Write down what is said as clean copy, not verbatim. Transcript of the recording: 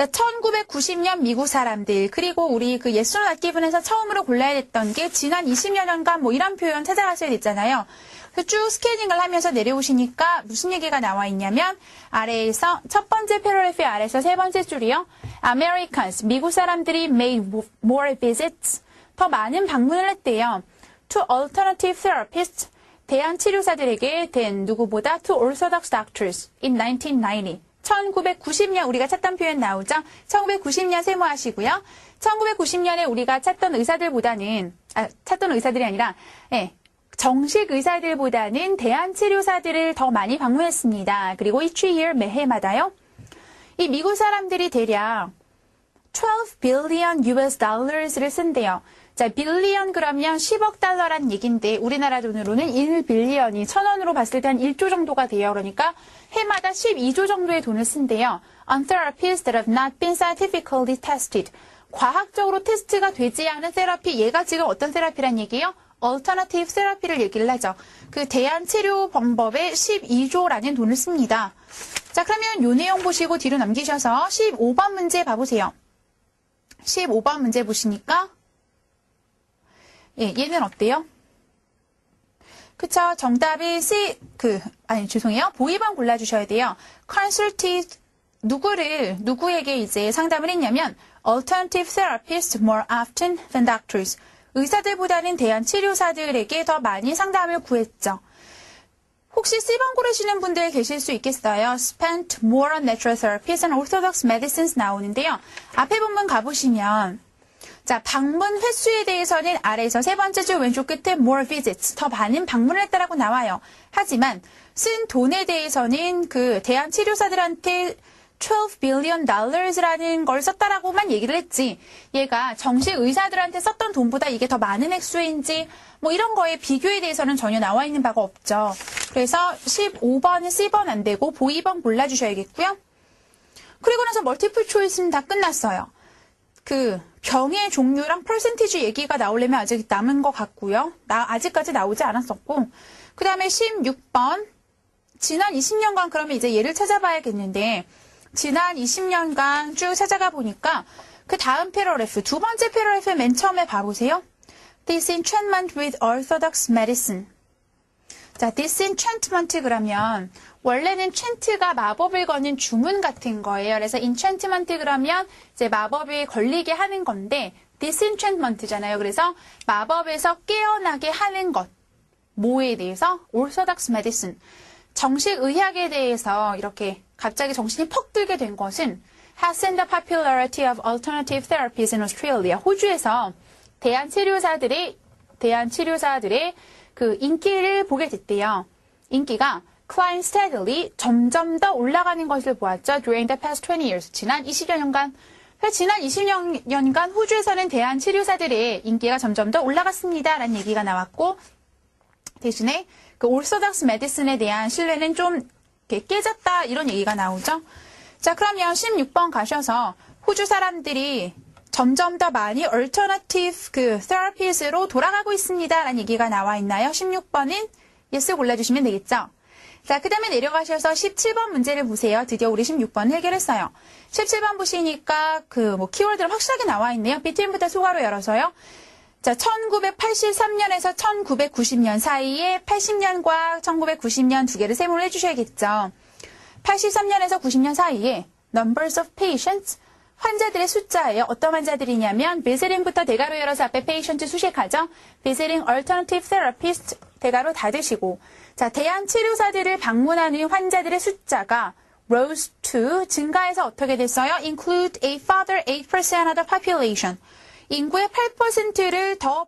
자, 1990년 미국 사람들, 그리고 우리 그 Yes or Not Given에서 처음으로 골라야 됐던 게 지난 20여년간 뭐 이런 표현 찾아가셔야 됐잖아요. 그래서 쭉 스캐닝을 하면서 내려오시니까 무슨 얘기가 나와 있냐면 아래에서 첫 번째 패러그래프 아래에서 세 번째 줄이요. Americans, 미국 사람들이 made more visits, 더 많은 방문을 했대요. To alternative therapists, 대한 치료사들에게 than 누구보다 to orthodox doctors in 1990. 1990년 우리가 찾던 표현 나오죠? 1990년 세모하시고요. 1990년에 우리가 찾던 의사들보다는, 찾던 의사들이 아니라, 정식 의사들보다는 대한 치료사들을 더 많이 방문했습니다. 그리고 each year 매해마다요. 이 미국 사람들이 대략 12 billion US dollars를 쓴대요. 자, 빌리언 그러면 10억 달러란 얘기인데 우리나라 돈으로는 1빌리언이 1,000원으로 봤을 때 한 1조 정도가 돼요. 그러니까 해마다 12조 정도의 돈을 쓴대요. On therapies that have not been scientifically tested. 과학적으로 테스트가 되지 않은 세라피, 얘가 지금 어떤 세라피란 얘기예요? Alternative therapy를 얘기를 하죠. 그 대안 치료 방법에 12조라는 돈을 씁니다. 자, 그러면 요 내용 보시고 뒤로 넘기셔서 15번 문제 봐보세요. 15번 문제 보시니까 얘는 어때요? 그쵸? 정답이 죄송해요. 보이번 골라주셔야 돼요. consulted, 누구에게 이제 상담을 했냐면, alternative therapists more often than doctors. 의사들보다는 대한 치료사들에게 더 많이 상담을 구했죠. 혹시 C번 고르시는 분들 계실 수 있겠어요? spent more on natural therapies and orthodox medicines 나오는데요. 앞에 본문 가보시면, 자, 방문 횟수에 대해서는 아래에서 세 번째 줄 왼쪽 끝에 more visits, 더 많은 방문을 했다라고 나와요. 하지만 쓴 돈에 대해서는 그 대한 치료사들한테 12 billion dollars라는 걸 썼다라고만 얘기를 했지, 얘가 정식 의사들한테 썼던 돈보다 이게 더 많은 액수인지 뭐 이런 거에 비교에 대해서는 전혀 나와 있는 바가 없죠. 그래서 15번은 C번 안 되고 보이 2번 골라주셔야겠고요. 그리고 나서 멀티플 초이스는 다 끝났어요. 그 병의 종류랑 퍼센티지 얘기가 나오려면 아직 남은 것 같고요. 아직까지 나오지 않았었고, 그 다음에 16번 지난 20년간 그러면 이제 얘를 찾아봐야겠는데, 지난 20년간 쭉 찾아가 보니까 그 다음 패러그래프, 두 번째 패러그래프 맨 처음에 봐보세요. Disenchantment with orthodox medicine. 자, disenchantment 그러면 원래는 chant가 마법을 거는 주문 같은 거예요. 그래서 enchantment 그러면 이제 마법에 걸리게 하는 건데 disenchantment잖아요. 그래서 마법에서 깨어나게 하는 것. 뭐에 대해서? orthodox medicine. 정식 의학에 대해서 이렇게 갑자기 정신이 퍽 들게 된 것은 has the popularity of alternative therapies in Australia. 호주에서 대한 치료사들의 그 인기를 보게 됐대요. 인기가 climb steadily, 점점 더 올라가는 것을 보았죠. During the past 20 years, 지난 20여 년간. 지난 20년간 호주에서는 대한 치료사들의 인기가 점점 더 올라갔습니다. 라는 얘기가 나왔고, 대신에 그 orthodox medicine에 대한 신뢰는 좀 깨졌다. 이런 얘기가 나오죠. 자, 그러면 16번 가셔서 호주 사람들이 점점 더 많이 alternative 그 therapies로 돌아가고 있습니다. 라는 얘기가 나와 있나요? 16번은 yes 골라주시면 되겠죠. 자, 그 다음에 내려가셔서 17번 문제를 보세요. 드디어 우리 16번 해결했어요. 17번 보시니까 그 키워드가 확실하게 나와 있네요. between부터 소괄호 열어서요. 자, 1983년에서 1990년 사이에 80년과 1990년 두 개를 세모를 해주셔야겠죠. 83년에서 90년 사이에 numbers of patients, 환자들의 숫자예요. 어떤 환자들이냐면 visiting부터 대괄호 열어서 앞에 patient 수식하죠. visiting alternative therapist 대괄호 닫으시고, 자, 대한 치료사들을 방문하는 환자들의 숫자가 rose to 증가해서 어떻게 됐어요? include a further 8% of the population. 인구의 8%를 더